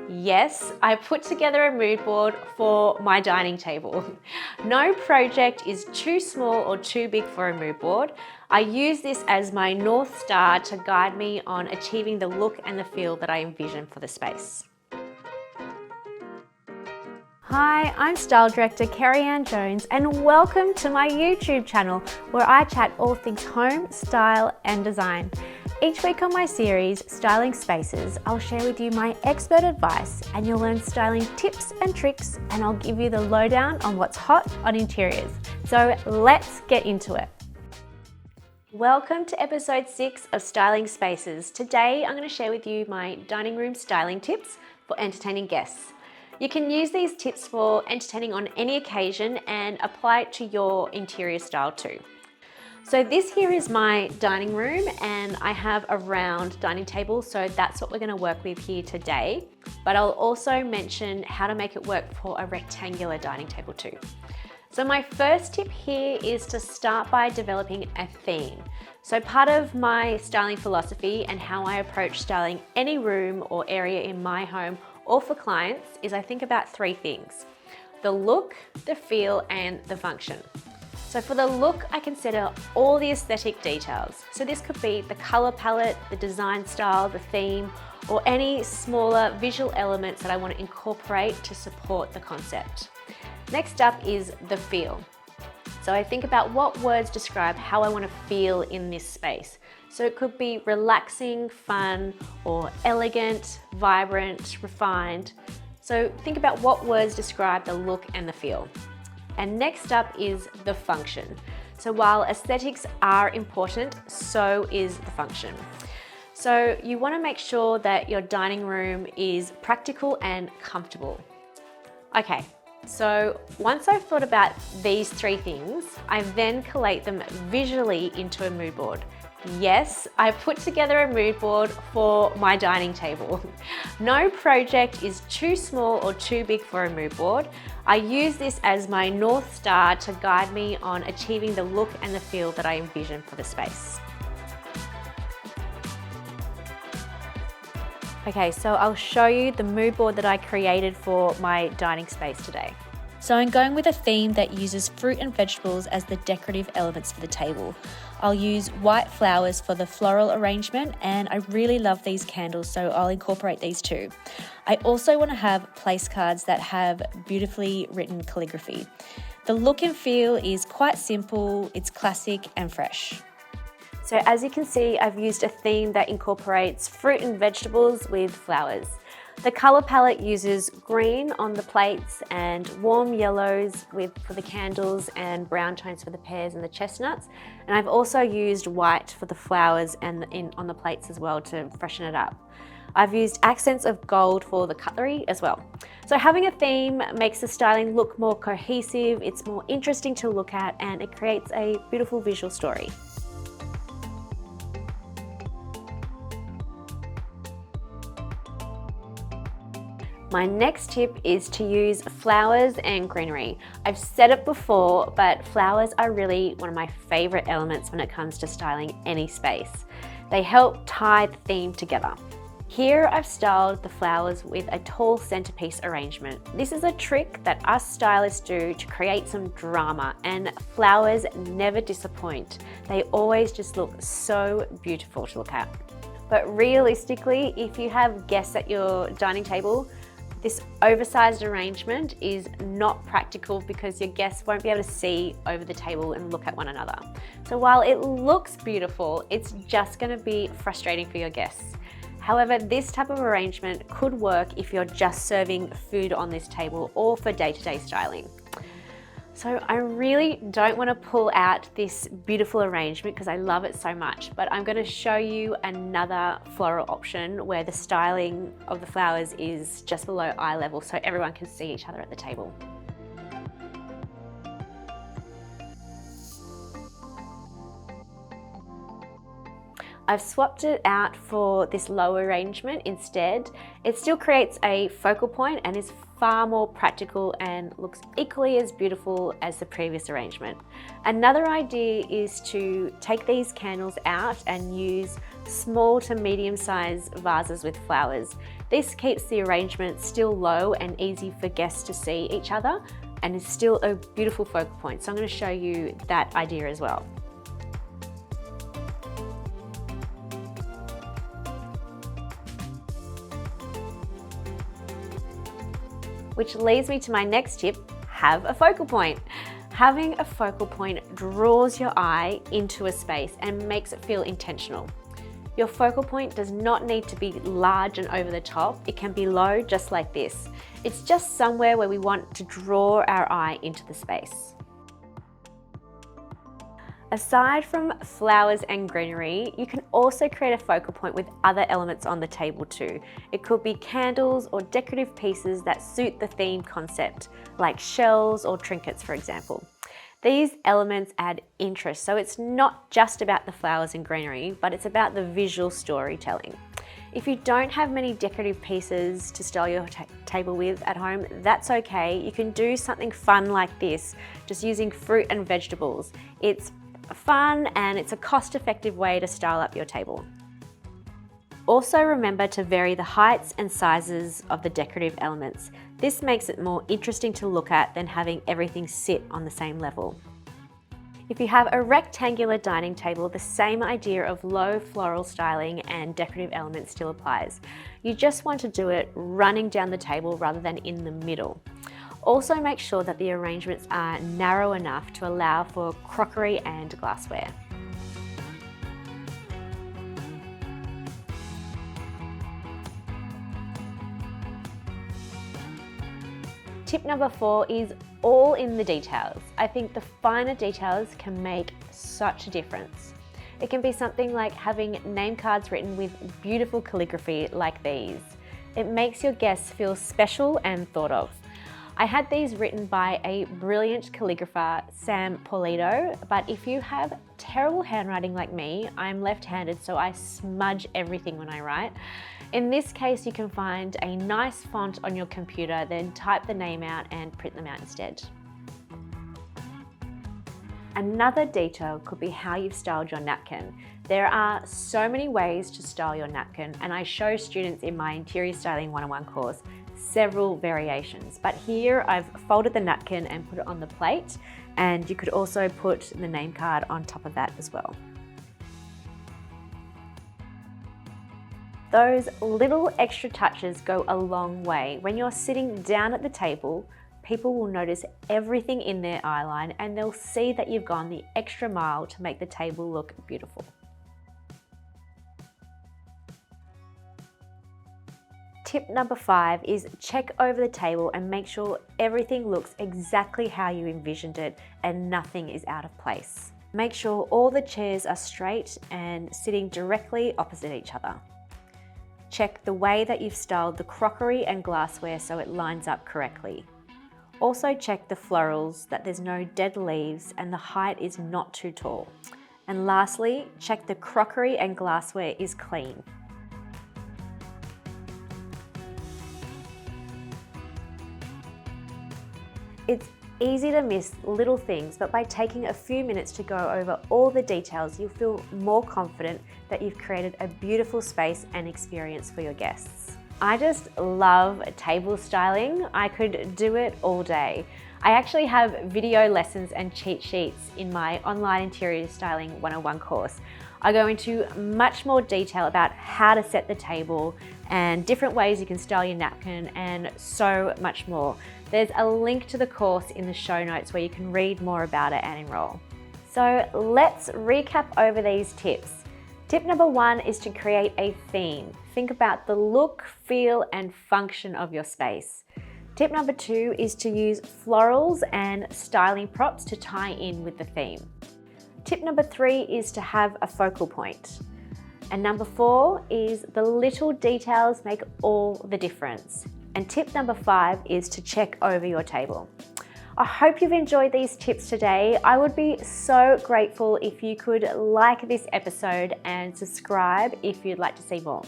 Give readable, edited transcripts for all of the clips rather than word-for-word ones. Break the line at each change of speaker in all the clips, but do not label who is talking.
Yes, I put together a mood board for my dining table. No project is too small or too big for a mood board. I use this as my North Star to guide me on achieving the look and the feel that I envision for the space. Hi, I'm Style Director Kerry-Ann Jones and welcome to my YouTube channel where I chat all things home, style and design. Each week on my series, Styling Spaces, I'll share with you my expert advice and you'll learn styling tips and tricks and I'll give you the lowdown on what's hot on interiors. So let's get into it. Welcome to episode 6 of Styling Spaces. Today I'm going to share with you my dining room styling tips for entertaining guests. You can use these tips for entertaining on any occasion and apply it to your interior style too. So this here is my dining room and I have a round dining table, so that's what we're going to work with here today. But I'll also mention how to make it work for a rectangular dining table too. So my first tip here is to start by developing a theme. So part of my styling philosophy and how I approach styling any room or area in my home or for clients is I think about 3 things: the look, the feel, and the function. So for the look, I consider all the aesthetic details. So this could be the color palette, the design style, the theme, or any smaller visual elements that I want to incorporate to support the concept. Next up is the feel. So I think about what words describe how I want to feel in this space. So it could be relaxing, fun, or elegant, vibrant, refined. So think about what words describe the look and the feel. And next up is the function. So while aesthetics are important, so is the function. So you want to make sure that your dining room is practical and comfortable. Okay, so once I've thought about these 3 things, I then collate them visually into a mood board. Yes, I put together a mood board for my dining table. No project is too small or too big for a mood board. I use this as my North Star to guide me on achieving the look and the feel that I envision for the space. Okay, so I'll show you the mood board that I created for my dining space today. So I'm going with a theme that uses fruit and vegetables as the decorative elements for the table. I'll use white flowers for the floral arrangement and I really love these candles, so I'll incorporate these too. I also want to have place cards that have beautifully written calligraphy. The look and feel is quite simple, it's classic and fresh. So as you can see, I've used a theme that incorporates fruit and vegetables with flowers. The color palette uses green on the plates and warm yellows for the candles and brown tones for the pears and the chestnuts. And I've also used white for the flowers and on the plates as well to freshen it up. I've used accents of gold for the cutlery as well. So having a theme makes the styling look more cohesive, it's more interesting to look at, and it creates a beautiful visual story. My next tip is to use flowers and greenery. I've said it before, but flowers are really one of my favorite elements when it comes to styling any space. They help tie the theme together. Here I've styled the flowers with a tall centerpiece arrangement. This is a trick that us stylists do to create some drama, and flowers never disappoint. They always just look so beautiful to look at. But realistically, if you have guests at your dining table, this oversized arrangement is not practical because your guests won't be able to see over the table and look at one another. So while it looks beautiful, it's just going to be frustrating for your guests. However, this type of arrangement could work if you're just serving food on this table or for day-to-day styling. So I really don't want to pull out this beautiful arrangement because I love it so much, but I'm going to show you another floral option where the styling of the flowers is just below eye level so everyone can see each other at the table. I've swapped it out for this low arrangement instead. It still creates a focal point and is far more practical and looks equally as beautiful as the previous arrangement. Another idea is to take these candles out and use small to medium sized vases with flowers. This keeps the arrangement still low and easy for guests to see each other, and is still a beautiful focal point. So I'm going to show you that idea as well. Which leads me to my next tip, have a focal point. Having a focal point draws your eye into a space and makes it feel intentional. Your focal point does not need to be large and over the top. It can be low, just like this. It's just somewhere where we want to draw our eye into the space. Aside from flowers and greenery, you can also create a focal point with other elements on the table too. It could be candles or decorative pieces that suit the theme concept, like shells or trinkets, for example. These elements add interest, so it's not just about the flowers and greenery, but it's about the visual storytelling. If you don't have many decorative pieces to style your table with at home, that's okay. You can do something fun like this, just using fruit and vegetables. It's fun and it's a cost-effective way to style up your table. Also remember to vary the heights and sizes of the decorative elements. This makes it more interesting to look at than having everything sit on the same level. If you have a rectangular dining table, the same idea of low floral styling and decorative elements still applies. You just want to do it running down the table rather than in the middle. Also make sure that the arrangements are narrow enough to allow for crockery and glassware. Tip number 4 is all in the details. I think the finer details can make such a difference. It can be something like having name cards written with beautiful calligraphy like these. It makes your guests feel special and thought of. I had these written by a brilliant calligrapher, Sam Paulito, but if you have terrible handwriting like me, I'm left-handed, so I smudge everything when I write. In this case, you can find a nice font on your computer, then type the name out and print them out instead. Another detail could be how you've styled your napkin. There are so many ways to style your napkin, and I show students in my Interior Styling 101 course several variations, but here I've folded the napkin and put it on the plate, and you could also put the name card on top of that as well. Those little extra touches go a long way. When you're sitting down at the table, people will notice everything in their eyeline and they'll see that you've gone the extra mile to make the table look beautiful. Tip number 5 is check over the table and make sure everything looks exactly how you envisioned it and nothing is out of place. Make sure all the chairs are straight and sitting directly opposite each other. Check the way that you've styled the crockery and glassware so it lines up correctly. Also check the florals, that there's no dead leaves and the height is not too tall. And lastly, check the crockery and glassware is clean. It's easy to miss little things, but by taking a few minutes to go over all the details, you'll feel more confident that you've created a beautiful space and experience for your guests. I just love table styling. I could do it all day. I actually have video lessons and cheat sheets in my online Interior Styling 101 course. I go into much more detail about how to set the table and different ways you can style your napkin and so much more. There's a link to the course in the show notes where you can read more about it and enroll. So let's recap over these tips. Tip number 1 is to create a theme. Think about the look, feel, and function of your space. Tip number 2 is to use florals and styling props to tie in with the theme. Tip number 3 is to have a focal point. And number 4 is the little details make all the difference. And tip number 5 is to check over your table. I hope you've enjoyed these tips today. I would be so grateful if you could like this episode and subscribe if you'd like to see more.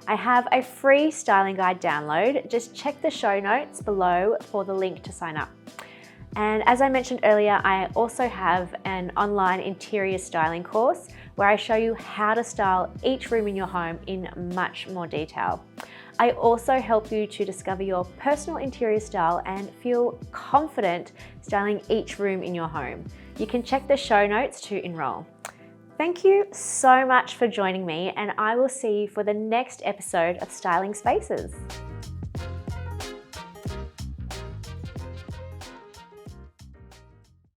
I have a free styling guide download. Just check the show notes below for the link to sign up. And as I mentioned earlier, I also have an online interior styling course where I show you how to style each room in your home in much more detail. I also help you to discover your personal interior style and feel confident styling each room in your home. You can check the show notes to enroll. Thank you so much for joining me, and I will see you for the next episode of Styling Spaces.